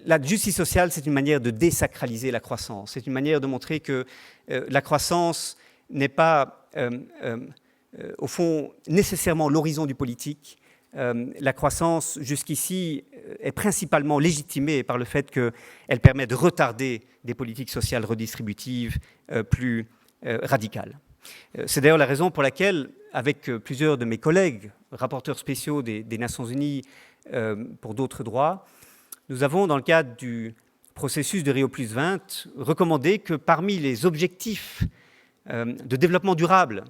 la justice sociale, c'est une manière de désacraliser la croissance. C'est une manière de montrer que la croissance n'est pas, au fond, nécessairement l'horizon du politique. La croissance, jusqu'ici, est principalement légitimée par le fait qu'elle permet de retarder des politiques sociales redistributives plus radicales. C'est d'ailleurs la raison pour laquelle, avec plusieurs de mes collègues, rapporteurs spéciaux des Nations Unies pour d'autres droits, nous avons, dans le cadre du processus de Rio+20, recommandé que parmi les objectifs de développement durable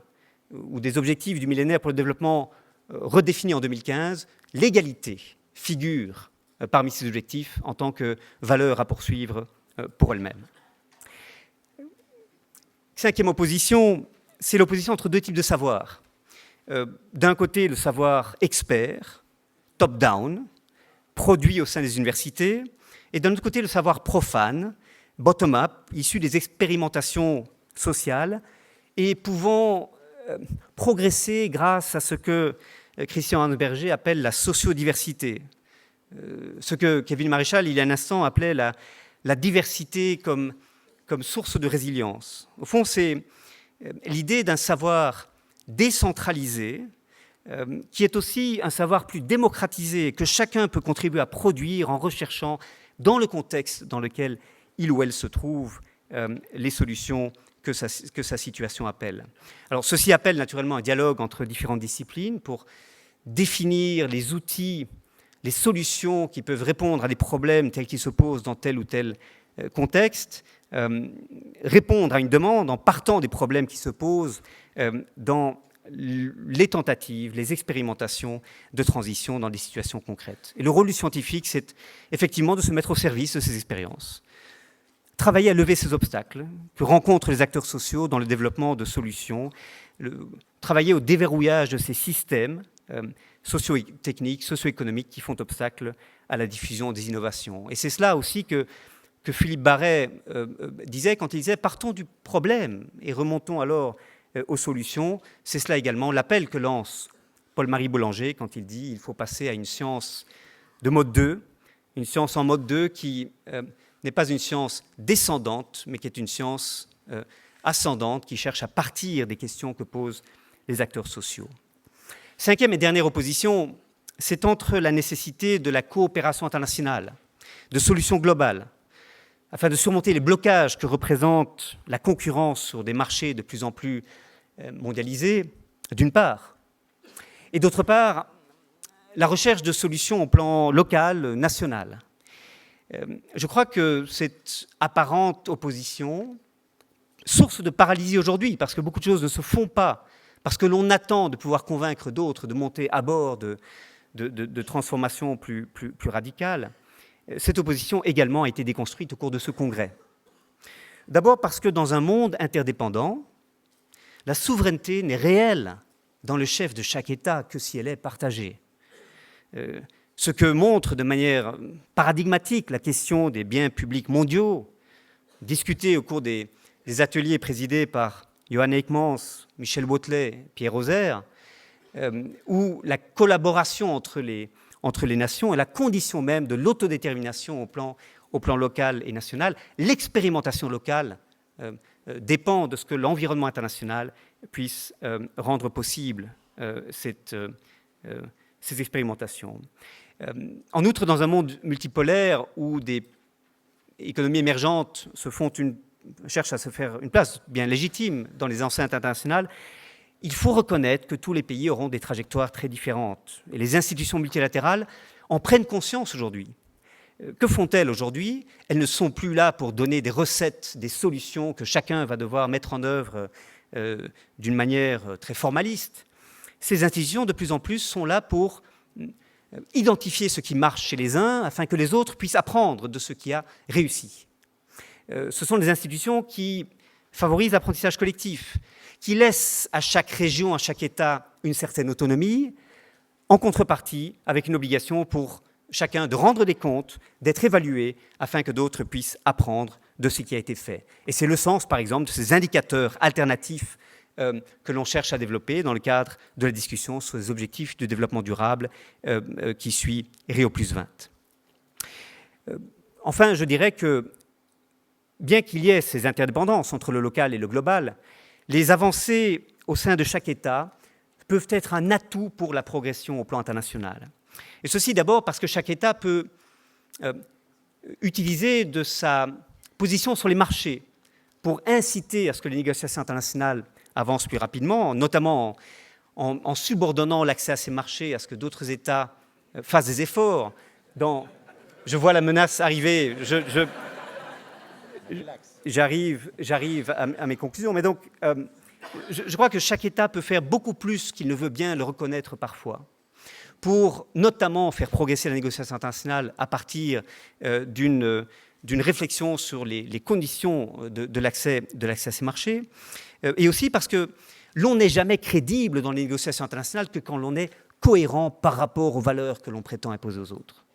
ou des objectifs du millénaire pour le développement redéfinis en 2015, l'égalité figure parmi ces objectifs en tant que valeur à poursuivre pour elle-même. Cinquième opposition, c'est l'opposition entre deux types de savoir. D'un côté, le savoir expert, top-down, produit au sein des universités, et d'un autre côté, le savoir profane, bottom-up, issu des expérimentations sociales, et pouvant progresser grâce à ce que Christian Hansberger appelle la sociodiversité, ce que Kevin Maréchal, il y a un instant, appelait la diversité comme source de résilience. Au fond, c'est l'idée d'un savoir décentralisé, qui est aussi un savoir plus démocratisé, que chacun peut contribuer à produire en recherchant, dans le contexte dans lequel il ou elle se trouve, les solutions que sa situation appelle. Alors, ceci appelle naturellement un dialogue entre différentes disciplines pour définir les outils, les solutions qui peuvent répondre à des problèmes tels qu'ils se posent dans tel ou tel contexte, répondre à une demande en partant des problèmes qui se posent dans les tentatives, les expérimentations de transition dans des situations concrètes. Et le rôle du scientifique, c'est effectivement de se mettre au service de ces expériences. Travailler à lever ces obstacles que rencontrent les acteurs sociaux dans le développement de solutions, travailler au déverrouillage de ces systèmes socio-techniques, socio-économiques qui font obstacle à la diffusion des innovations. Et c'est cela aussi que Philippe Barret disait quand il disait « partons du problème et remontons alors aux solutions ». C'est cela également l'appel que lance Paul-Marie Boulanger quand il dit « il faut passer à une science de mode 2 », une science en mode 2 qui n'est pas une science descendante, mais qui est une science ascendante, qui cherche à partir des questions que posent les acteurs sociaux. Cinquième et dernière opposition, c'est entre la nécessité de la coopération internationale, de solutions globales, afin de surmonter les blocages que représente la concurrence sur des marchés de plus en plus mondialisés, d'une part, et d'autre part, la recherche de solutions au plan local, national. Je crois que cette apparente opposition, source de paralysie aujourd'hui, parce que beaucoup de choses ne se font pas, parce que l'on attend de pouvoir convaincre d'autres de monter à bord de transformations plus radicales, cette opposition également a été déconstruite au cours de ce congrès. D'abord parce que dans un monde interdépendant, la souveraineté n'est réelle dans le chef de chaque État que si elle est partagée. Ce que montre de manière paradigmatique la question des biens publics mondiaux, discutée au cours des ateliers présidés par Johan Eijkmans, Michel Wautlet, Pierre Rosaire, où la collaboration entre les nations est la condition même de l'autodétermination au plan local et national. L'expérimentation locale dépend de ce que l'environnement international puisse rendre possible ces expérimentations. En outre, dans un monde multipolaire où des économies émergentes cherchent à se faire une place bien légitime dans les enceintes internationales, il faut reconnaître que tous les pays auront des trajectoires très différentes. Et les institutions multilatérales en prennent conscience aujourd'hui. Que font-elles aujourd'hui? Elles ne sont plus là pour donner des recettes, des solutions que chacun va devoir mettre en œuvre d'une manière très formaliste. Ces institutions, de plus en plus, sont là pour identifier ce qui marche chez les uns afin que les autres puissent apprendre de ce qui a réussi. Ce sont des institutions qui favorisent l'apprentissage collectif, qui laissent à chaque région, à chaque État, une certaine autonomie, en contrepartie, avec une obligation pour chacun de rendre des comptes, d'être évalué, afin que d'autres puissent apprendre de ce qui a été fait. Et c'est le sens, par exemple, de ces indicateurs alternatifs que l'on cherche à développer dans le cadre de la discussion sur les objectifs de développement durable qui suit Rio+20. Enfin, je dirais que, bien qu'il y ait ces interdépendances entre le local et le global, les avancées au sein de chaque État peuvent être un atout pour la progression au plan international. Et ceci d'abord parce que chaque État peut utiliser de sa position sur les marchés pour inciter à ce que les négociations internationales avancent plus rapidement, notamment en subordonnant l'accès à ces marchés à ce que d'autres États fassent des efforts. Je vois la menace arriver, j'arrive à mes conclusions, mais donc je crois que chaque État peut faire beaucoup plus qu'il ne veut bien le reconnaître parfois, pour notamment faire progresser la négociation internationale à partir d'une réflexion sur les conditions de l'accès à ces marchés, et aussi parce que l'on n'est jamais crédible dans les négociations internationales que quand l'on est cohérent par rapport aux valeurs que l'on prétend imposer aux autres.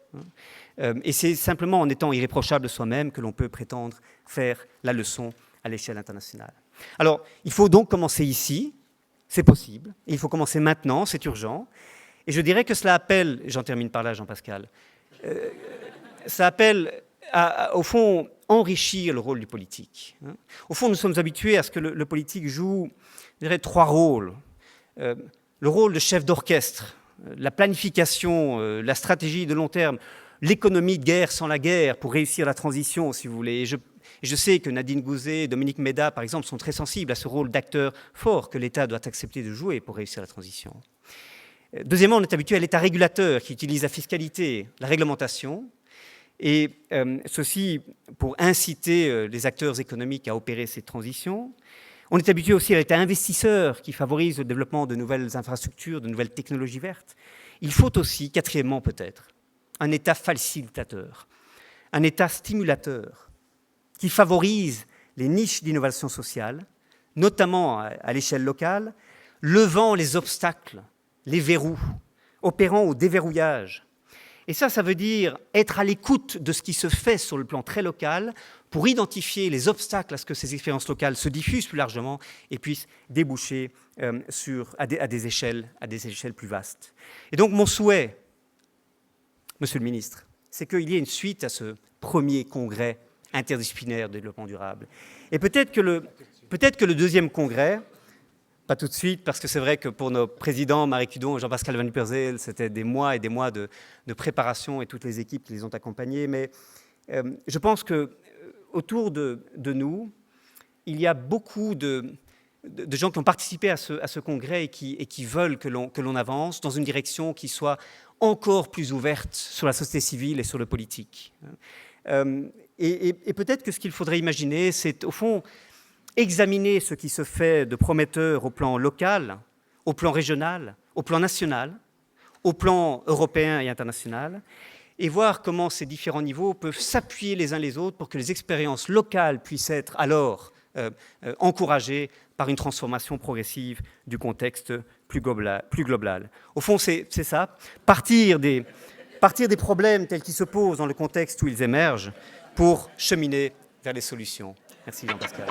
Et c'est simplement en étant irréprochable de soi-même que l'on peut prétendre faire la leçon à l'échelle internationale. Alors, il faut donc commencer ici, c'est possible, et il faut commencer maintenant, c'est urgent. Et je dirais que cela appelle, j'en termine par là Jean-Pascal, ça appelle à, au fond, enrichir le rôle du politique. Au fond, nous sommes habitués à ce que le politique joue, je dirais, 3 rôles. Le rôle de chef d'orchestre, la planification, la stratégie de long terme, l'économie de guerre sans la guerre pour réussir la transition, si vous voulez. Et je sais que Nadine Gouzet, Dominique Méda, par exemple, sont très sensibles à ce rôle d'acteur fort que l'État doit accepter de jouer pour réussir la transition. Deuxièmement, on est habitué à l'État régulateur qui utilise la fiscalité, la réglementation, et ceci pour inciter les acteurs économiques à opérer cette transition. On est habitué aussi à l'État investisseur qui favorise le développement de nouvelles infrastructures, de nouvelles technologies vertes. Il faut aussi, quatrièmement peut-être, un État facilitateur, un État stimulateur qui favorise les niches d'innovation sociale, notamment à l'échelle locale, levant les obstacles, les verrous, opérant au déverrouillage. Et ça veut dire être à l'écoute de ce qui se fait sur le plan très local pour identifier les obstacles à ce que ces expériences locales se diffusent plus largement et puissent déboucher à des échelles plus vastes. Et donc mon souhait, Monsieur le ministre, c'est qu'il y ait une suite à ce premier congrès interdisciplinaire de développement durable. Et peut-être que le deuxième congrès, pas tout de suite, parce que c'est vrai que pour nos présidents, Marie Cudon et Jean-Pascal Van Ypersele, c'était des mois et des mois de préparation et toutes les équipes qui les ont accompagnés. Mais je pense qu'autour de nous, il y a beaucoup de gens qui ont participé à ce congrès et qui veulent que l'on avance dans une direction qui soit encore plus ouverte sur la société civile et sur le politique. Et peut-être que ce qu'il faudrait imaginer, c'est au fond examiner ce qui se fait de prometteur au plan local, au plan régional, au plan national, au plan européen et international, et voir comment ces différents niveaux peuvent s'appuyer les uns les autres pour que les expériences locales puissent être alors encouragées par une transformation progressive du contexte plus global. Au fond, c'est ça, partir des problèmes tels qu'ils se posent dans le contexte où ils émergent pour cheminer vers les solutions. Merci Jean-Pascal.